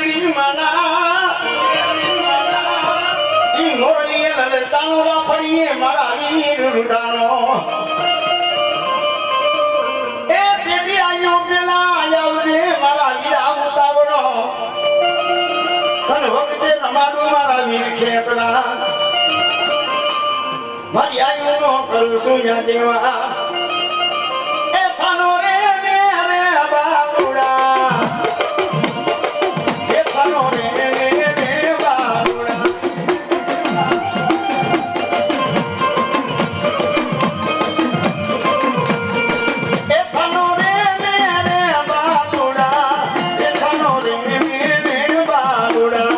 મેલડી માના ઈ મોરલીએ લલતાનો રાફડીએ મારા વીર રુદાનો એ તેદી આયો પેલા આવજે મારા વીરા ઉતાવળો તન વખતે રમાડું મારા વીર ખેતલા મારી આયુ નો કરું છું યા દેવા એ થાનો રે મેરે બાબુડા એ થાનો રે મેરે બાબુડા એ થાનો રે મેરે બાબુડા એ થાનો રે મેરે બાબુડા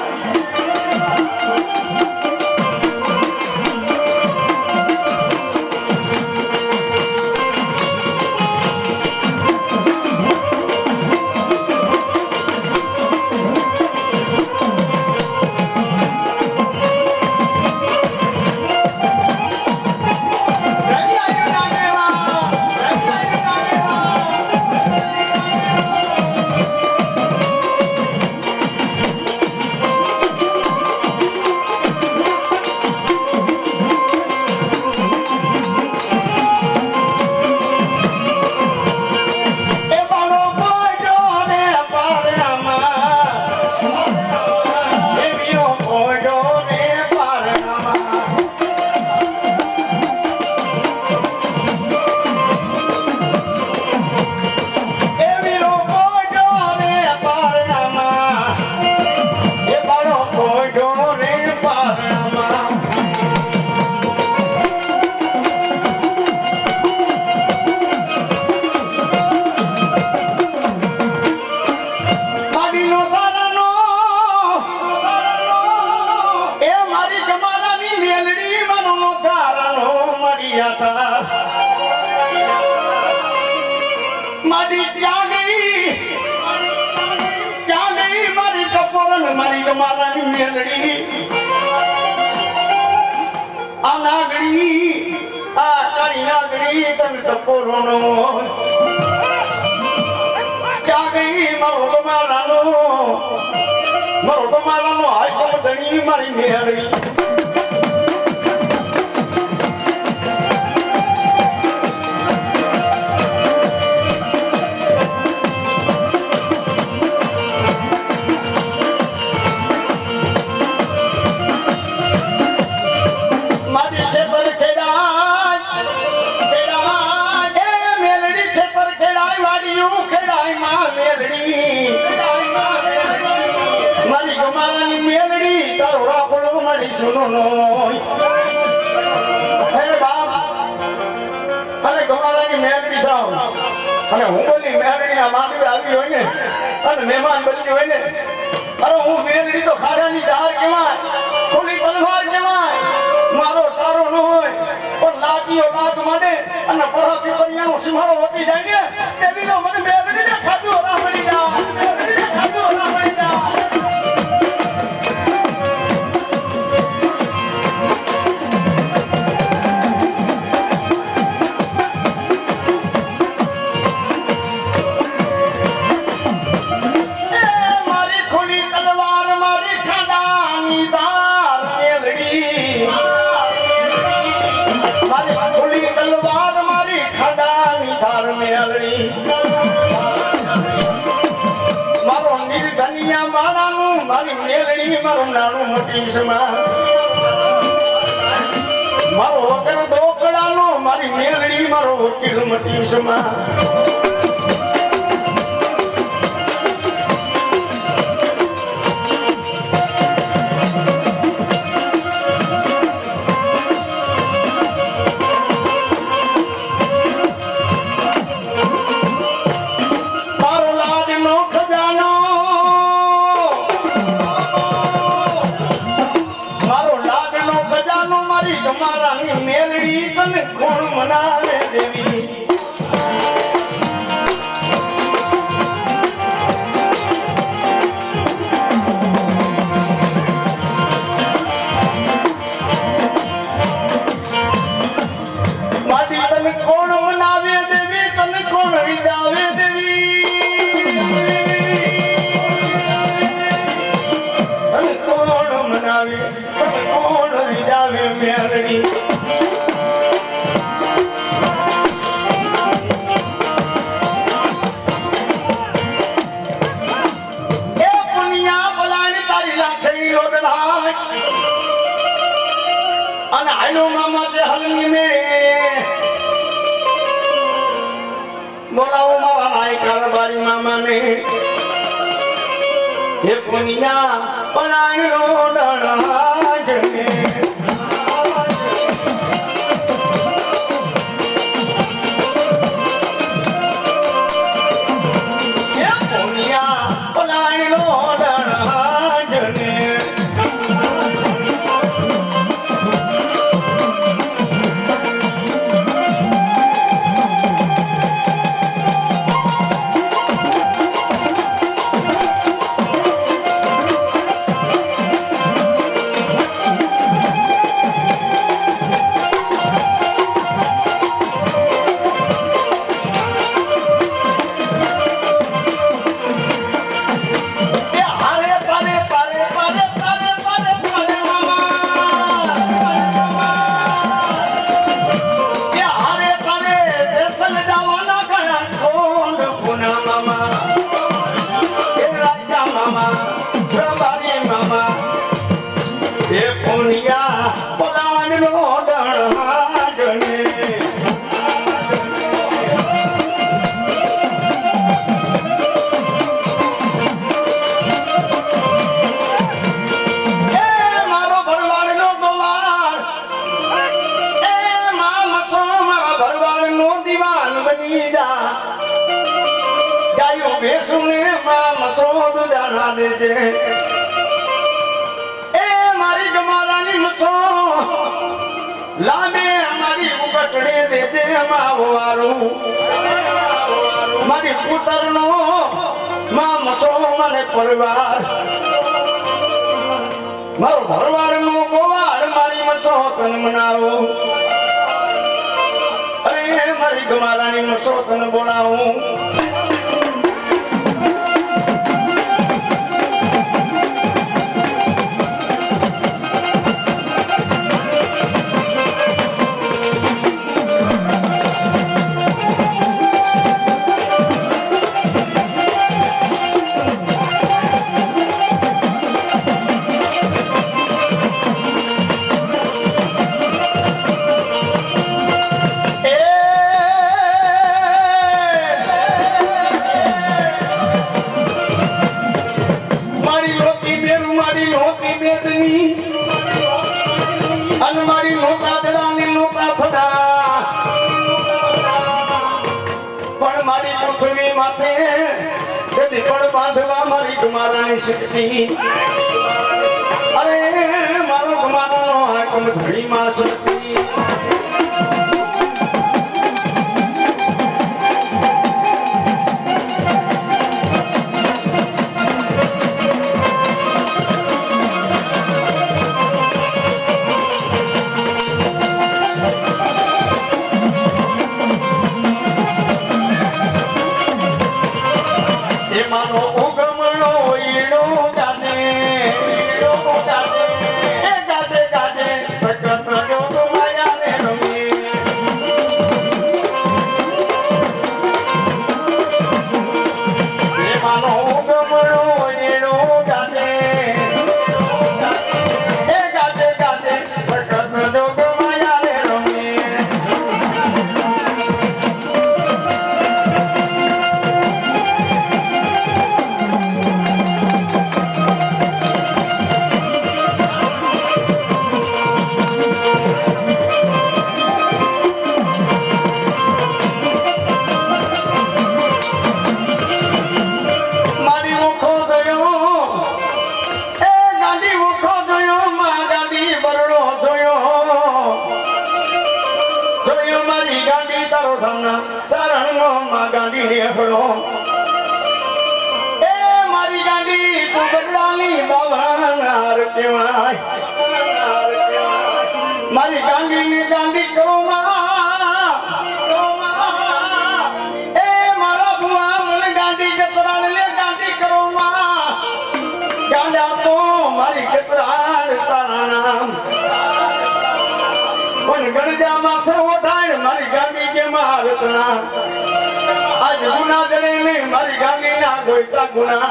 મારી ક્યાં ગઈ મારી કપોરન મારી કમારાની મેલડી આ નાગડી આ તારી નાગડી તન કપોરનો ક્યાં ગઈ મારો કમારાનો હાકમ ધણી મારી મેલડી સુનો નો હે બાપ અને ગમારાની મેલડી સાવ અને હું બોલી મેલડી ના માંડવી આવી હોય ને અને મહેમાન બની હોય ને અરે હું મેલડી તો ખાડાની ધાર કહેવાય ખુલ્લી તલવાર કહેવાય મારો તારો ન હોય પણ લાગીઓ લાગ માંડે અને પરોથી પરિયાનો સિંહાળો વટી જાય ને તેથી તો મને મેલડીને ખાધું ઓલા મળી જાય મેલડીને ખાધું ઓલા મળી જાય મારો નિર્ધનિયા માણાનું મારી મેલડી મારું નાનું મોટી સમા મારો વગર દોકડાનો મારી મેલડી મારો વકીલ મોટી સમા મેલડી તને કોણ મનાવે દેવી બોલાવો મારા નાય કારબારી મામાને એ પુનિયા પલાણ્યો ડણાજને મારી ગમાલાની મછો લામે મારી ઉકટડે દેજે મારું મારી પુત્રનો માં મસો મને પરિવાર મારો ભરવાડનો ગોવાળ મારી મસો તન મનાવો અરે મારી ગમાલાની મસો તન બોલાવું બાંધવા મારી ગુમારાની શક્તિ અરે મારો ગુમારાનો હાકમ ધડીમાં શક્તિ મારી ગાડી તું બદલાલી બાવનાર કેવાય મારી ગાડી ની ગાડી કરો એ મારા ભુવા મને ગાડી કતરાણ લે ગાડી કરો ગાડા તો મારી કતરાણ તારા નામ પણ ગણજા માથે ઓઢાય મારી ગાડી કે મારતના આજ ગુના જણે ને મારી ગાડી ના ગોઈતા ગુના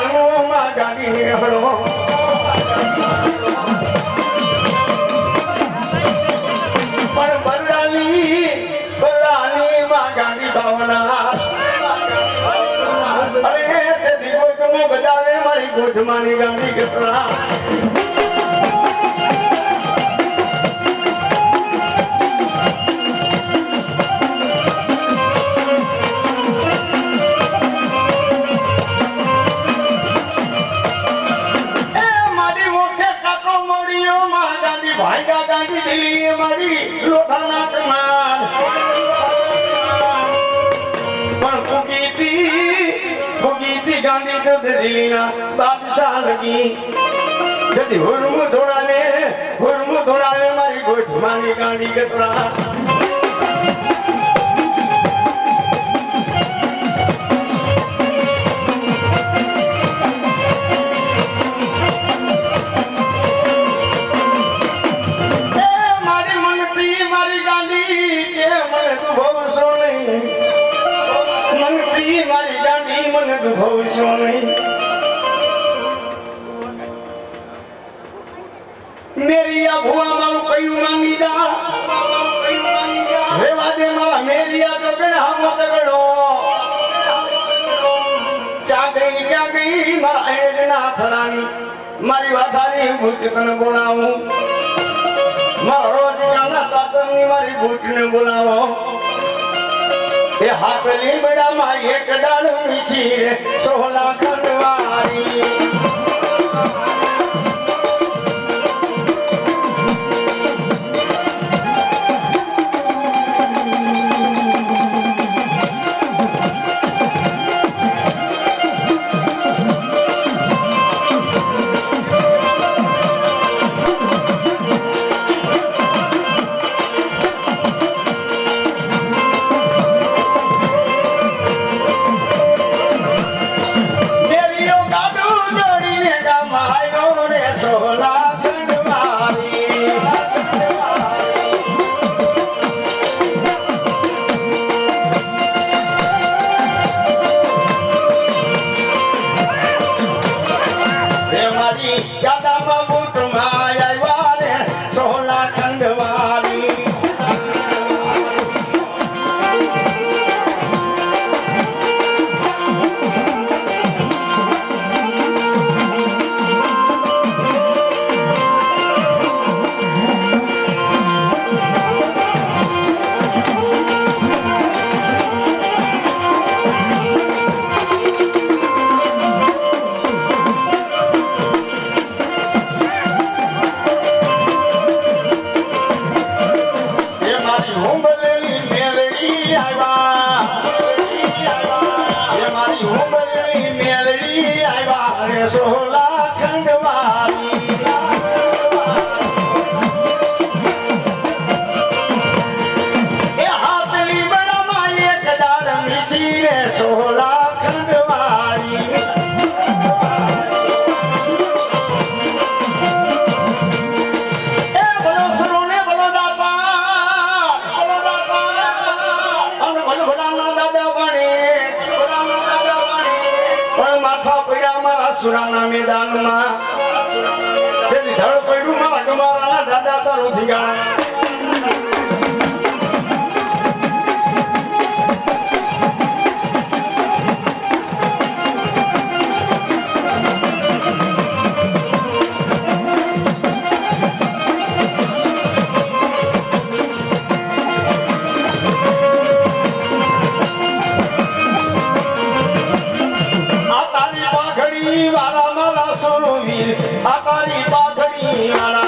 રણોમાં ગાડી નેહળો પણ બરડાની માં ગાડી ભાવના અરે તે દીવો તમે બજાવે મારી ગોઠમાની ગાડી કતરા ભાઈગા ગાંધી દિલ્હી મારી લોઢાના કમાન પણ ફૂગીતી ગાંધી તો દિલ્હીના બાદશાહ લગી જતી હુરમુ ધોળાવે મારી ગોઠમાની ગાંધી કતરા મારી ગાંધી મને દુભવશો નહીં મેરી આ ભુવા મારું કયું માંગી જા રેવા દે મારા મેરિયા તો બેન હામો તગડો ક્યાં ગઈ મારા એડના થડાની મારી વાઘાની ભૂત તને બોલાવું મારા રોજ કાના તાતરની મારી ભૂતને બોલાવો એ હાથ લીમડામાં એક ડાળ મીઠી રે 16 ખંડવારી સુરાના મેદાનમાં તેથી ધડ પડ્યું મારા ગમારાના દાદા તારો ધીગાણા વાલા મારા સોનવીર આ તારી પાઘડી વાળા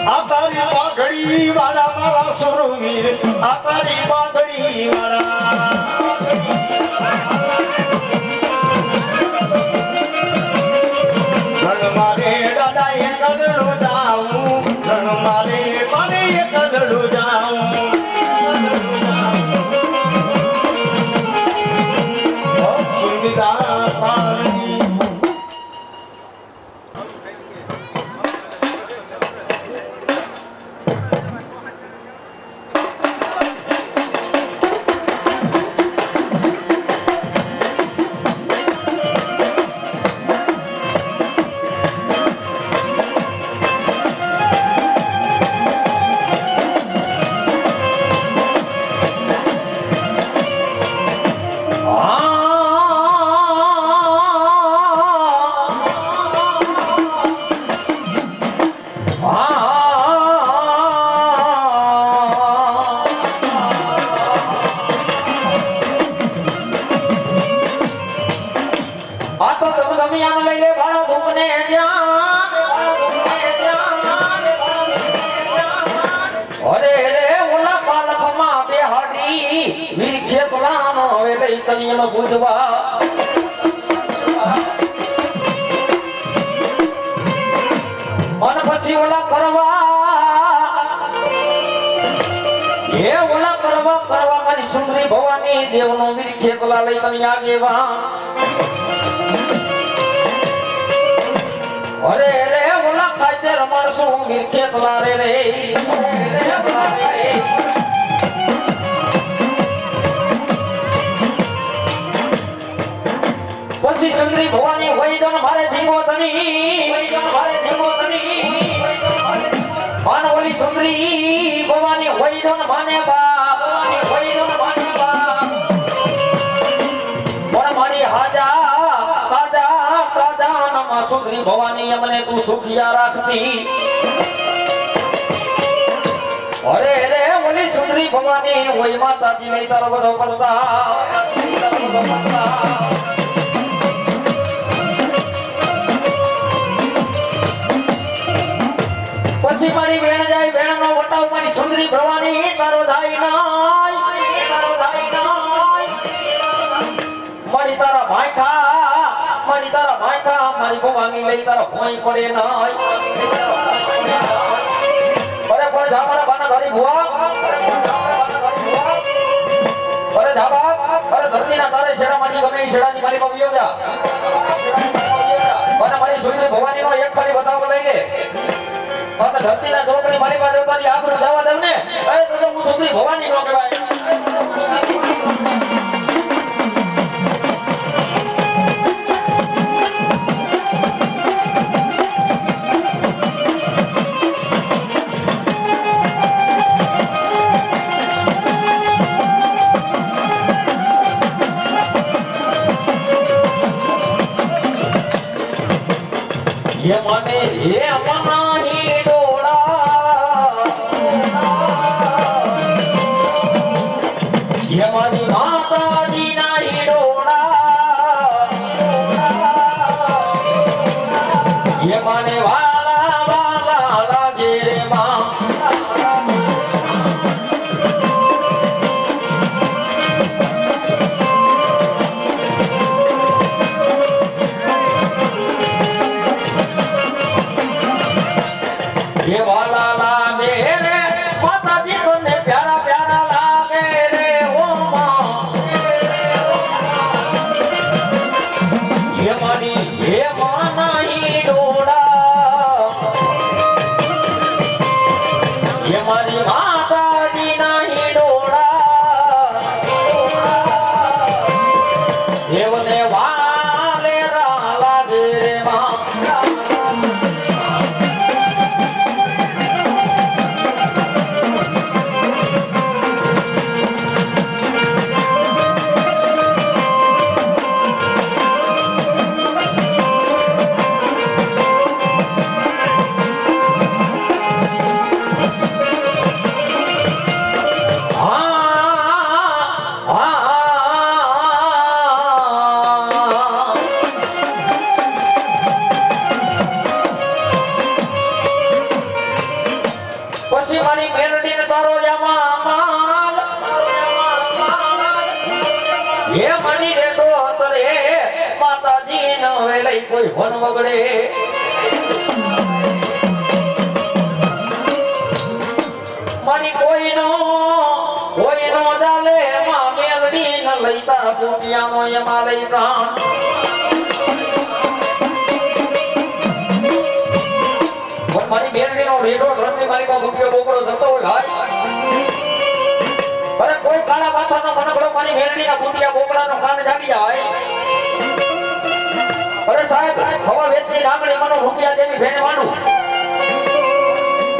આ તારી પાઘડી વાળા મારા સોનવીર આ તારી પાઘડી વાળા ઘણ મારે દાદા એ કદડો જાઉં ઘણ મારે પાને એ કદડો જાઉં રમિયાન લઈ લે ભાડા ધૂપને ધ્યાન અરે રે ઓલા પાલખમાં બેહાડી વીર ખેતલાનો હવે લઈ કલિયમ પૂજવા અને પછી ઓલા કરવા એ ઓલા કરવા મારી સુંદરી ભવાની દેવનો વીર ખેતલા લઈ તમે આગેવા અરે રે ઓલા ખાતે રમાડશું વીર ખેતલા રે રે પછી સુંદરી ભવાની વૈદન મારે ધીમો તની માન ઓલી સુંદરી ભવાની વૈદન માને બાપ પણ મારી હાજા નમા સુંદરી ભવાની અમને તું સુખિયા રાખતી અરે રે ઓલી સુંદરી ભવાની ઓય માતાજી લઈ તારો બધો પડતા પછી મારી બેન જાય બેન નો વટાવ મારી સુંદરી ભવાની તારો જાય નાય મારી તારા ભાઈકા મારી ભવાની લઈ તારા ભોઈ પડે નાય અરે પણ જા મારા બાના ઘરી ભુવા અરે ધાબા અરે ધરતીના તારે શેડામાંથી ગમે શેડાની મારી પવિયો જા અને મારી સુંદરી ભવાની નો એક ખાલી બતાવ લઈ લે અને ધરતીના ચોકડી મારી પાસે ઉતારી આબરૂ જવા દઉં ને અરે તો હું સુંદરી ભવાની નો કહેવાય ये माने ये मना ही डोड़ा ये मानी माता जी ना ही डोड़ा ये माने वाला लागे रे मां ये वाला लागे रे माता जी तुमने प्यारा प्यारा लागे रे ओ मां ये माना ही डोड़ा ये मारी माता जी नहीं डोड़ा देवने वाले लागे रे मां પછી મારી મેલડી ને તારો જમાલ એ મની રેડો તરે માતાજી ન વેલઈ કોઈ વન વગડે મારી કોઈનો દાલે માં મેલડી ન લઈ તારા પૂટિયાનો એમાં લઈ કામ મારી બેરડીનો રેડો રણની મારી કો રૂપિયો બોકડો જતો હોય ભાઈ અરે કોઈ કાળા માથાનો મનગડો મારી બેરડીના પૂટિયા બોકડાનો કાન જાગી જાય અરે સાહેબ હવા વેચની ડાંગળી મનો રૂપિયા દેવી ભેને વાડું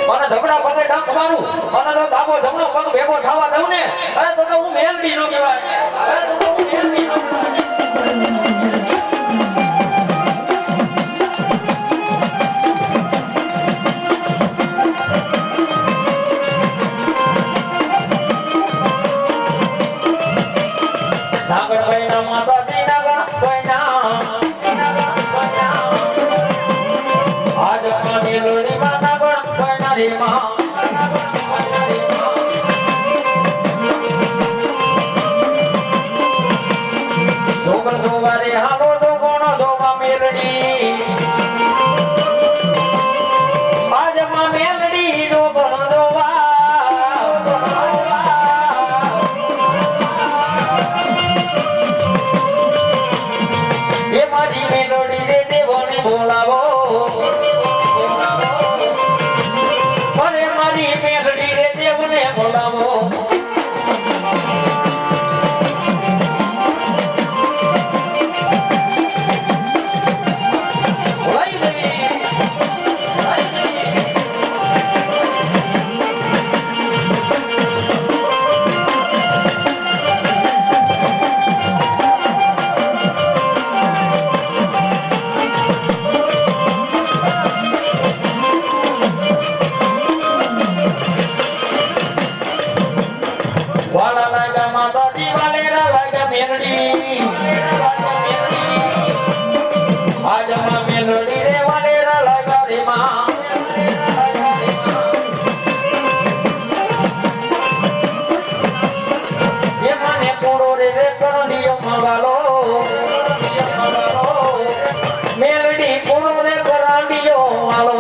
મને ઝબડા પગે ડંક મારું મને તો દાબો જમણો પગ ભેગો થવા દઉં ને અરે તો હું મેલડી નો કહેવાય અરે તો હું મેલડી નો કહેવાય નાગર ભાઈ ના માતાજી નાગર ભાઈ ના રે માં જોગણ જોવા રે હાલો જોગણ જોવા મેલડી આજમાં મેલડી જોગણ જોવા એ મારી મેલડી રે દેવોને બોલાવો અરે મારી મેલડી રે દેવને બોલાવો વાલા લાગા માતાજી વાલેરા લાગા મેલડી આજમાં મેલડી રે વાલેરા લાગા રે માં એ મને કોડો રે રે કરણીયો મવાલો મેલડી કોડો રે કરણીયો વાલો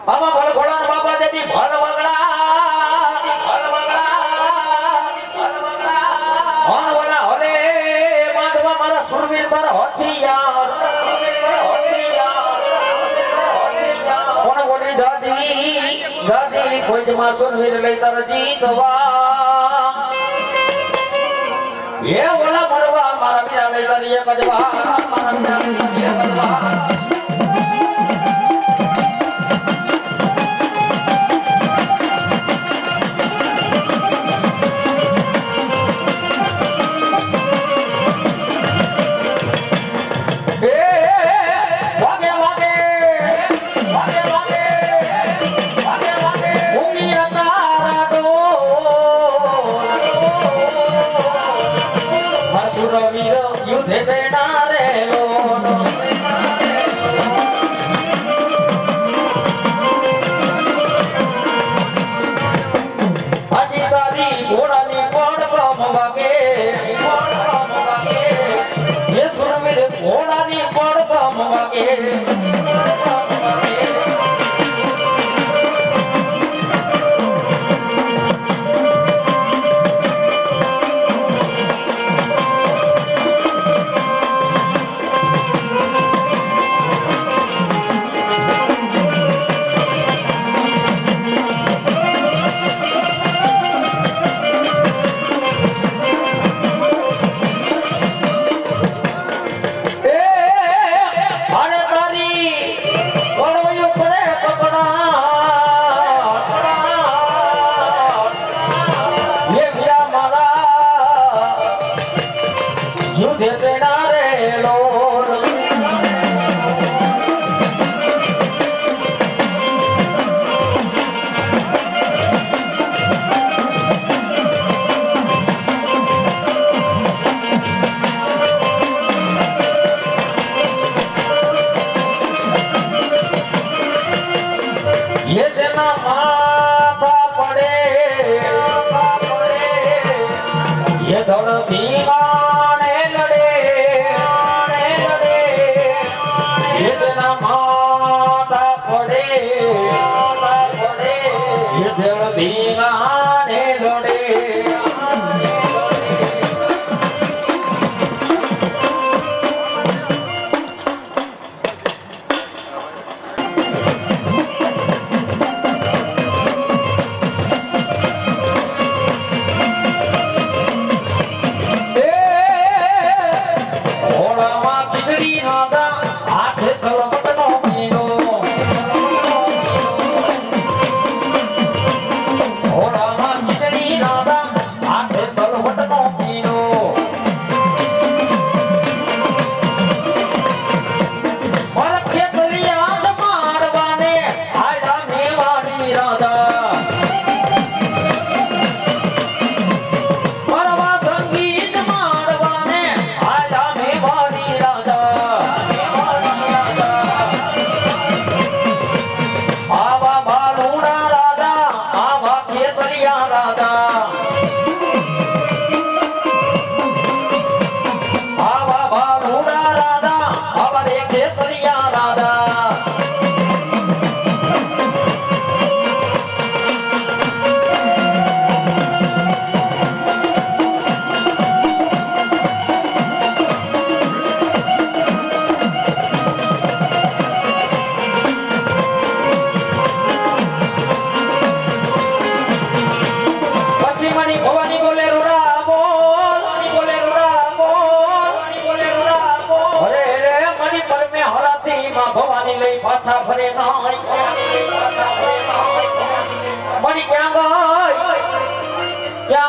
બાબા ભલ ઘોડા બાબા દેવી ભલ વગડા હન વના હલે માંડવા મારા સુરવીર મારા હથિયાર કોણ બોલી જાજી કોઈ માં સુરવીર લઈ તાર જીતવા એ ઓલા મરવા મારા મીરા લઈ તારી એક જ વાર મારા મીરા લઈ તારી એક જ વાર યુદ્ધ જણારે લોનો હાજી તારી ઘોડાની પડબમ વાગે એ સુરવીર ઘોડાની પડબમ વાગે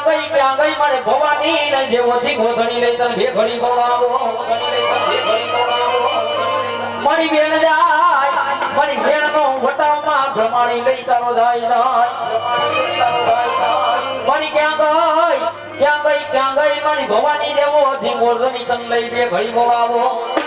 ક્યાં ગઈ મારે ભવાની ને જેવો થી ગોધણી લઈ તને બે ઘડી બોલાવો મારી બેન જાય મારી બેન નો વટાવમાં ભ્રમાણી લઈ તારો જાય મારી ક્યાં ગઈ મારી ભવાની દેવો થી ગોધણી તને લઈ બે ઘડી બોલાવો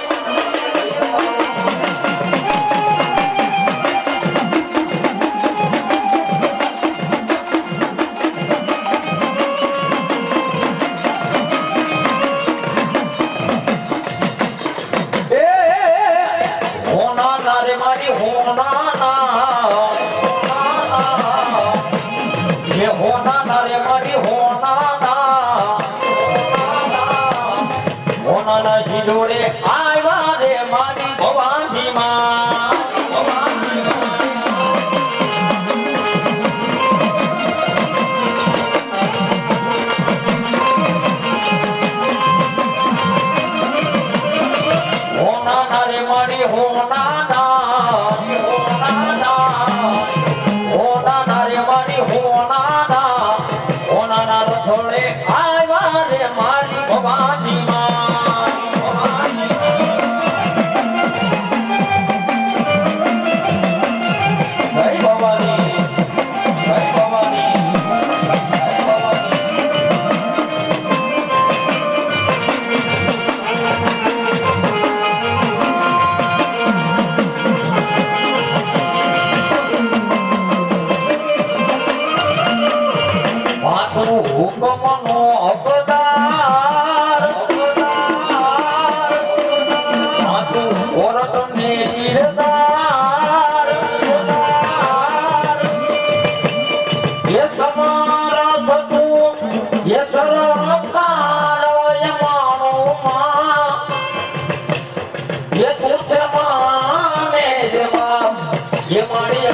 જોડે આવ્યા રે મારી ભવાની માં હોના રે મારી હોના રે મારી હોના રથોડે આવ્યા રે મારી ભવાની માં હુકમનો અવતાર માતું કોરટ ને ગીરદાર એ સમારથ તું એ સરકાર યમાનો માં એ તું છે માને જવાબ એ મારી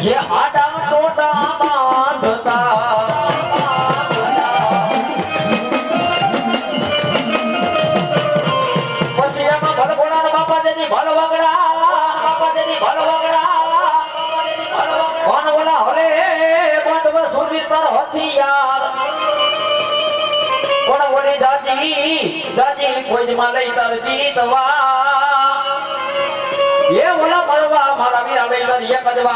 ये आडा टोटा बांधता पसियाમાં ભલભોળા બાપા દેની ભલવગડા કોણ બોલા હરે બાંધવ સુધી તાર હથિયાર કોણ બોલી દાદી કોઈ માં લઈ તાર જીતવા ये बोला मरवा मारा वीरा बेलर ये कदवा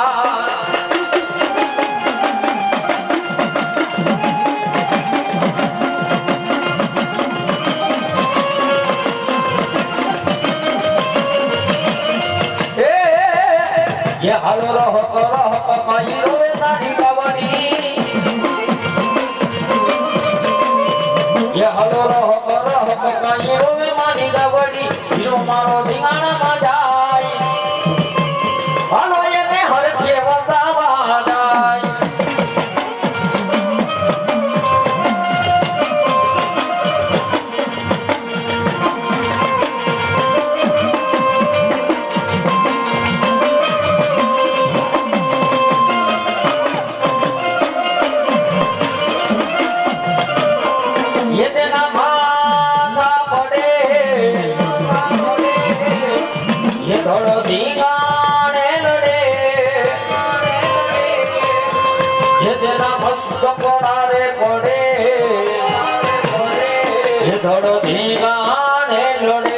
ये हालो रहो कमाई रोए तारी कवड़ी ये हालो रहो कमाई रोए मारी कवड़ी हीरो मारो धिंगाना मजा હાલો એને હરખે વસાવા જાય ये तेना माथा પડે ये થોડો ધીંગા કપડારે પડે એ ધડો ધીગાને લડે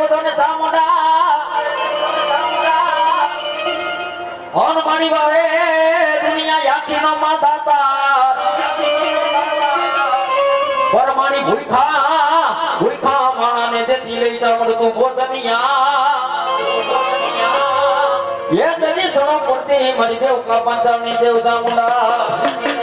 દેવતોને ચામુંડા ઓન મારી વાહે દુનિયા આખીનો માતાતા પર મારી ભૂખા માણાને દેતી લઈ ચામડતું ભોજનિયા એ દલી સણો પૂરતી મારી દેવ કા પાંચાની દેવ ચામુંડા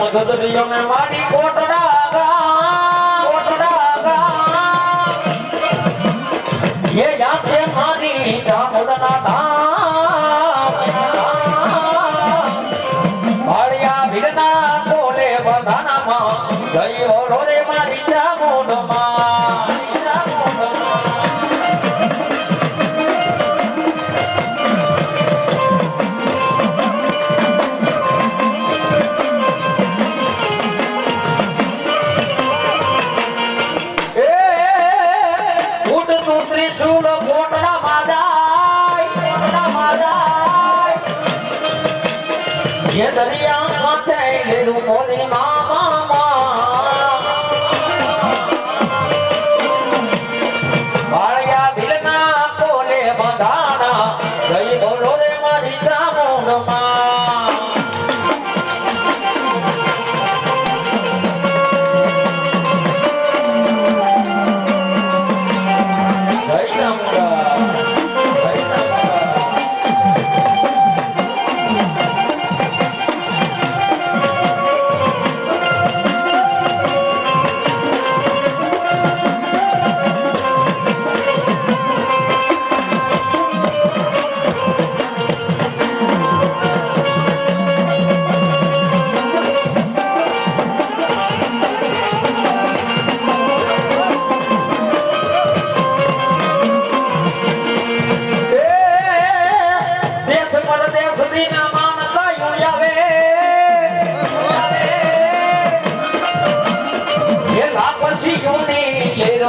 ગદરિયો મે મારી કોટડા ये याद से मानी चामुंडा धाम भाड़िया भिड़ना बोले बधाना मां गई ओलो रे मारी चामुंड मां ये दरिया माथे लेरू मोरी मामा बाळिया भिलना कोले बधाना गई बोलो रे मारी चामुंड मां जय चामुंडा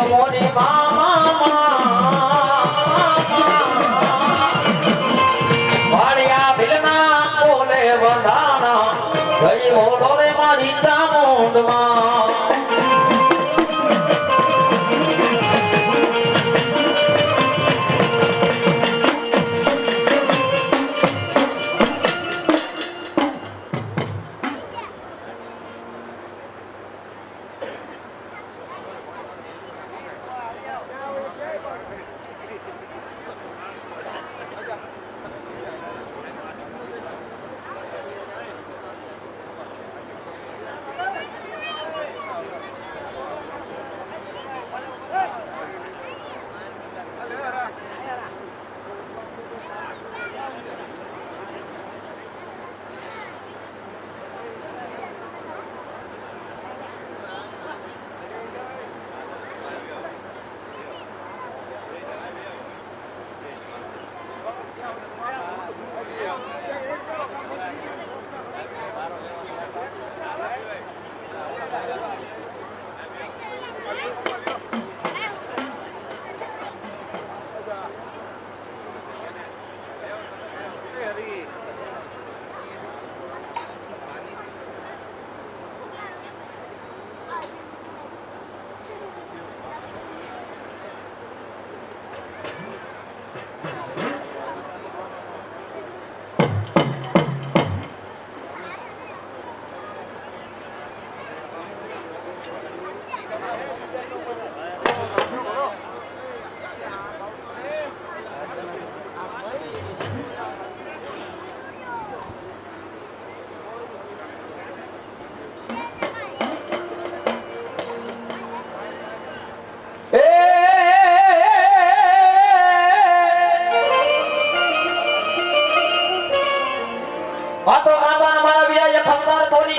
मोरे मामा भाड़िया भिलना कोले बधाना गई ओलो रे मारी चामुंड मां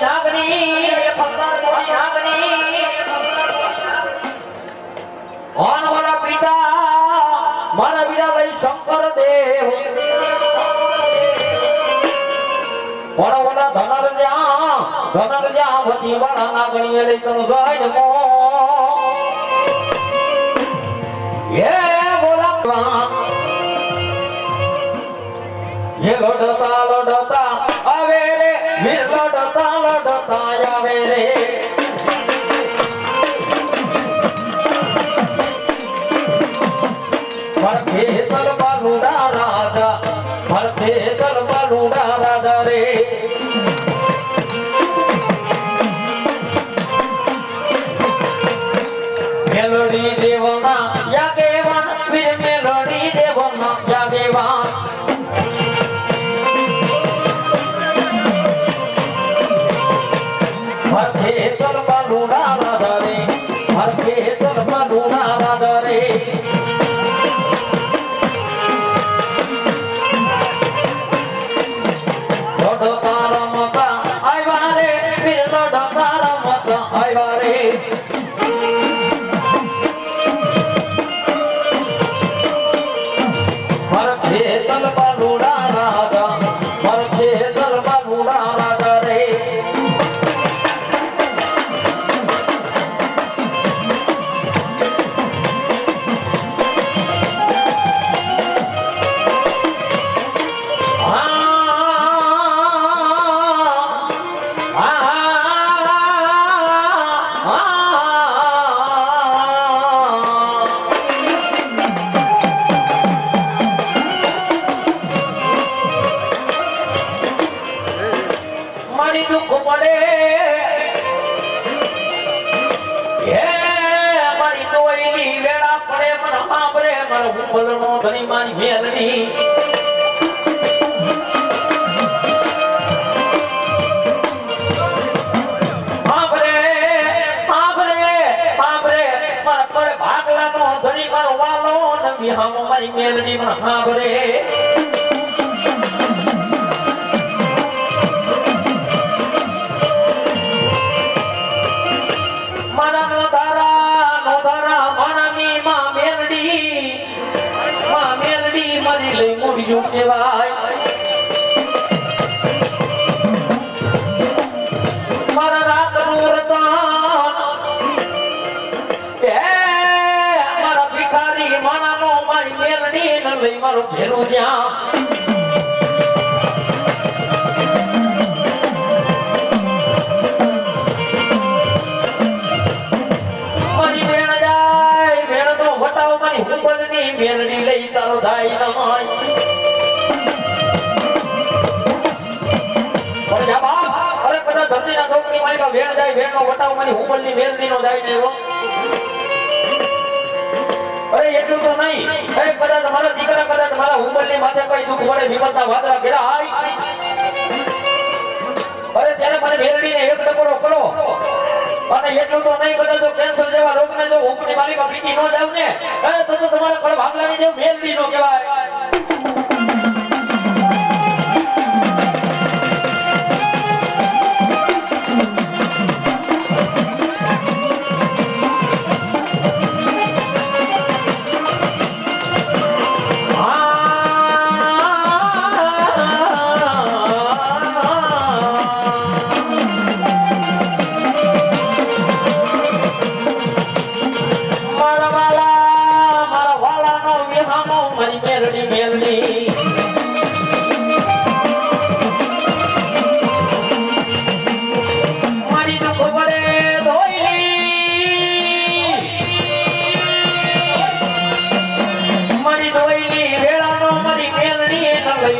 नागनी ધનર જાવતી વાળા નાગણીએ લઈ તનો સાઈડ મો એ બોલા ये लड़ता आवे रे वीर लड़ता आवे रे भरते तल बालूड़ा राजा भरते तल बालूड़ा राजा रे मेलोडी देवना यागेवान वीर मेलोडी देवना यागेवान भरते तल बालूड़ा राजा रे भरते तल बालूड़ा राजा रे लड़ता रमता आयवा रे फिर लड़ता रमता आयवा रे भरते तल बालूड़ा राजा भरते तल बालूड़ा राजा रे મારી દુઃખ પડે હે મારી દોઈલી વેળા પડે પણ સાંભળે મારો ઉંબલનો ધણી મારી મેલડી સાંભળે સાંભળે સાંભળે મારા પડે ભાગલાનો ધણી મારો વાલો ને વિહામો મારી મેલડી પણ સાંભળે કેવાય મારા રાતનું રતન એ મારા ભિખારી માનાનો મારી મેલડી ન લઈ મારું ઘેરું જ્યાં મારી વેણ જાય વેણનો વટાવ મારી હુંબલની મેલડી લઈ તારો થાય ન હોય ધરતી ના છોકરી મારી પાસે વેણ જાય વેણ નો વટાવ મારી હુંબલની મેલડી નો જાય ને એવો અરે એટલું તો નહીં એ કદાચ મારા દીકરા કદાચ મારા હુંબલની માથે કઈ દુઃખ પડે વિપતના વાદળા ઘેરા આય અરે ત્યારે મને મેલડીને એક ટકોરો કરો અને એટલું તો નહીં કદાચ જો કેન્સર જેવા રોગને જો હુંબની મારી પાસે બીજી ન જાવ ને તો તમારા કળ ભાગલાની જેમ મેલડી નો કહેવાય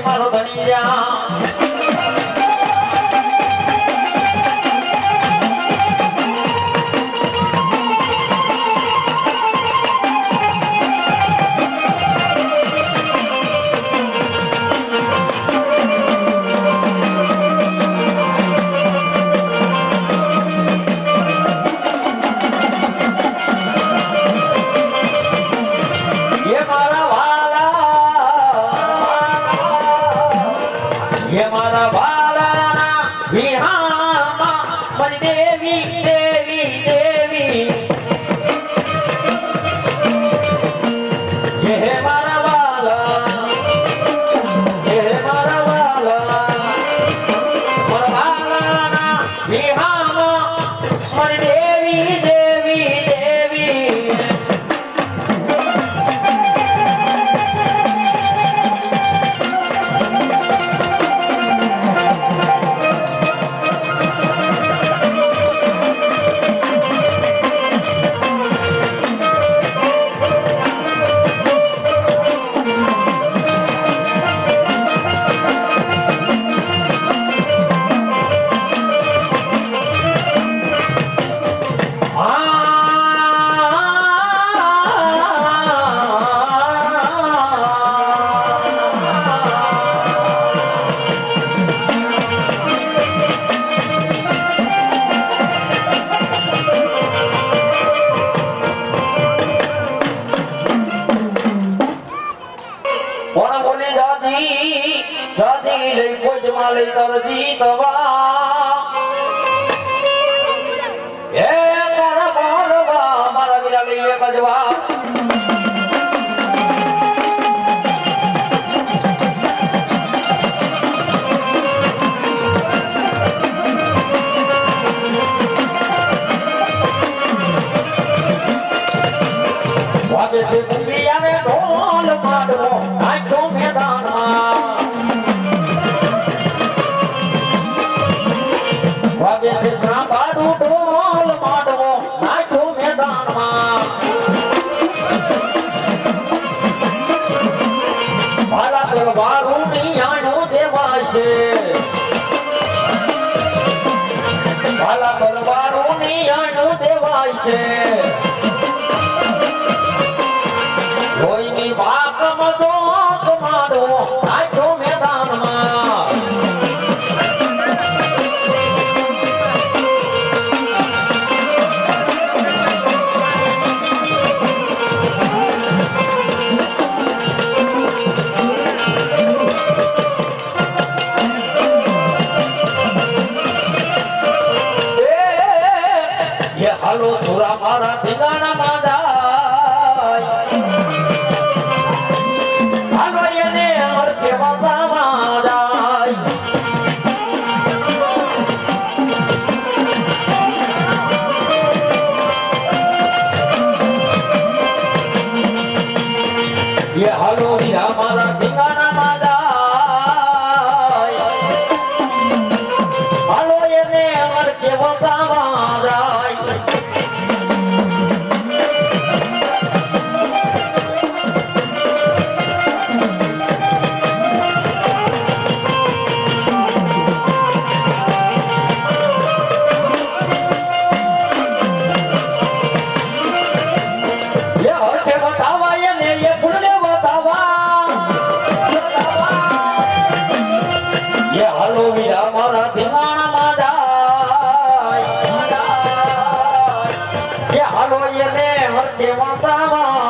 મારો ધણી જા ये मारा बाला विहामा मरी देवी देवी देवी ये मारा बाला ये मारा बाला ना મારી દેવી દેવી દેવી દાદી લઈ પોજમાં લઈ તરજી દવા એ તારા બોરવા મારા વિરા લઈએ બજવા વાગે છે કુંડિયાને ઢોલ માંડવો આખો મેદાનમાં વાગે છે ત્રાંબાડું ઢોલ માંડવો આખો મેદાનમાં મારા તલવારું નિયાણું દેવાય છે મારા તલવારું નિયાણું દેવાય છે કોઈની વાક મતો કમાડો આખો મેદાનમાં એ હાલો સુરા મારા ધીંગાણા માદા ये हालो वीरा मारा ठिकाना मादा हालो ये ने अमर के बतावा ये हर के बतावा ये ने ये पुण्य હાલો વીરા મારા ધીંગાણા માડા એ હાલો એને હરકે વાતાવા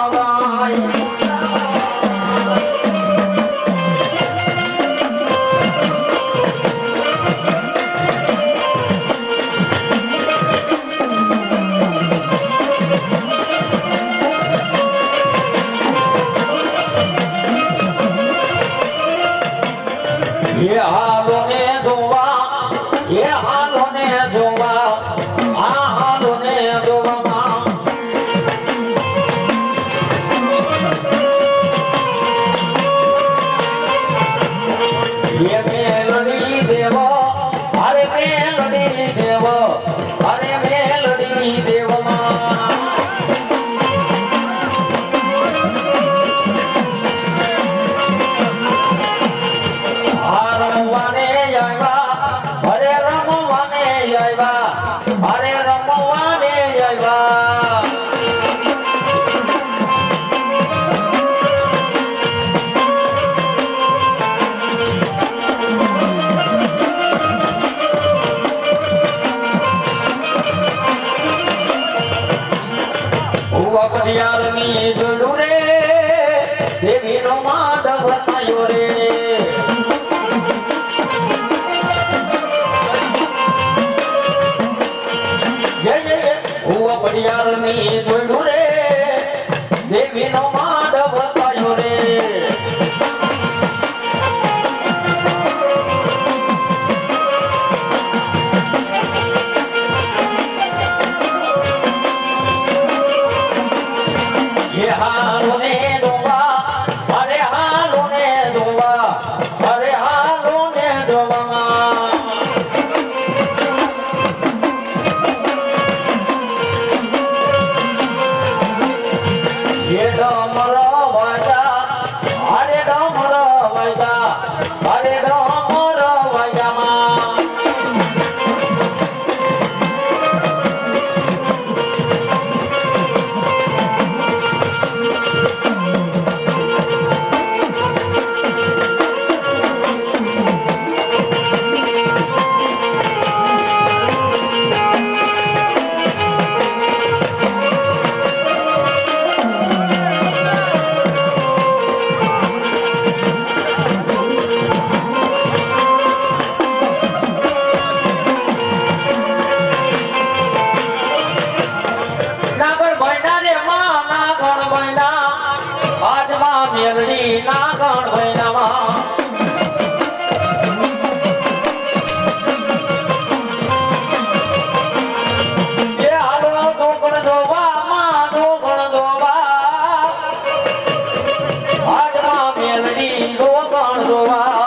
ये हालो ने जोवा ये हालो ने जोवा आ हालो ने जोवा ये मेलडी देवो अरे मेलडी देवो अरे मेलडी देवो अरे रमवाने आया પડિયારની જોડું રે દેવીનો માધવ થયો રે પડિયારની જોડું રે દેવીનો માધવ થયો રે મહિનામાં એ હાલો ડોગણ જોવામાં ડોગણ જોવા હાથમાં મેલડી ડોગણ જોવા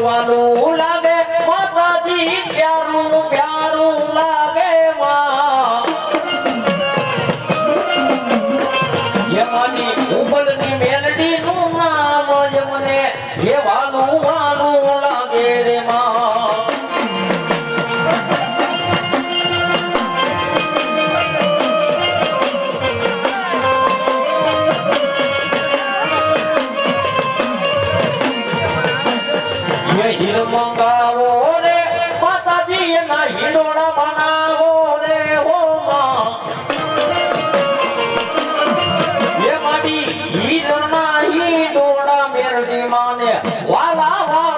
વાલું લાગે માતાજી પ્યારું પ્યારું લાગે માં યમાની ઉબલની મેલડી નું નામ યમને એ વાલું વાલું લાગે રે માં હીર મંગાવો રે માતાજી એના હિંડોળા બનાવો રે હો માં એ માડી હીરના હિંડોળા મેરડી માને વાલા